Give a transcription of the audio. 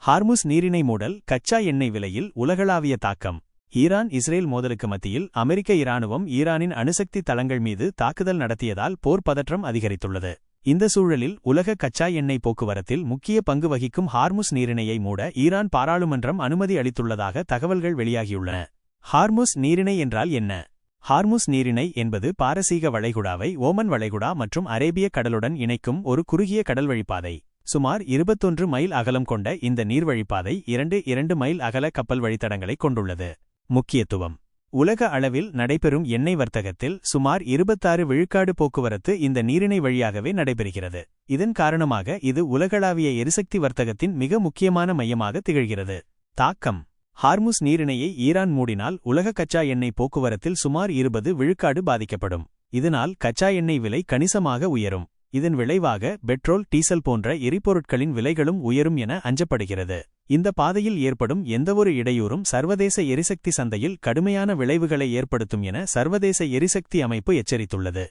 Hormuz நீரிணை மூடல் கச்சா எண்ணெய் விலையில் உலகளாவிய தாக்கம். ஈரான் இஸ்ரேல் மோதலுக்கு மத்தியில் அமெரிக்க இராணுவம் ஈரானின் அணுசக்தி தளங்கள் மீது தாக்குதல் நடத்தியதால் போர் பதற்றம் அதிகரித்துள்ளது. இந்த சூழலில் உலக கச்சா எண்ணெய் போக்குவரத்தில் முக்கிய பங்கு வகிக்கும் ஹார்முஸ் நீரிணையை மூட ஈரான் பாராளுமன்றம் அனுமதி அளித்துள்ளதாக தகவல்கள் வெளியாகியுள்ளன. ஹார்முஸ் நீரிணை என்றால் என்ன? ஹார்முஸ் நீரிணை என்பது பாரசீக வளைகுடாவை ஓமன் வளைகுடா மற்றும் அரேபிய கடலுடன் இணைக்கும் ஒரு குறுகிய கடல்வழிப்பாதை. சுமார் 21 மைல் அகலம் கொண்ட இந்த நீர்வழிப்பாதை 2 மைல் அகல கப்பல் வழித்தடங்களைக் கொண்டுள்ளது. முக்கியத்துவம்: உலக அளவில் நடைபெறும் எண்ணெய் வர்த்தகத்தில் சுமார் 26 விழுக்காடு போக்குவரத்து இந்த நீரிணை வழியாகவே நடைபெறுகிறது. இதன் காரணமாக இது உலகளாவிய எரிசக்தி வர்த்தகத்தின் மிக முக்கியமான மையமாக திகழ்கிறது. தாக்கம்: ஹார்முஸ் நீரிணையை ஈரான் மூடினால் உலக கச்சா எண்ணெய் போக்குவரத்தில் சுமார் 20 விழுக்காடு பாதிக்கப்படும். இதனால் கச்சா எண்ணெய் விலை கணிசமாக உயரும். இதன் விளைவாக பெட்ரோல், டீசல் போன்ற எரிபொருட்களின் விலைகளும் உயரும் என அஞ்சப்படுகிறது. இந்த பாதையில் ஏற்படும் எந்தவொரு இடையூறும் சர்வதேச எரிசக்தி சந்தையில் கடுமையான விளைவுகளை ஏற்படுத்தும் என சர்வதேச எரிசக்தி அமைப்பு எச்சரித்துள்ளது.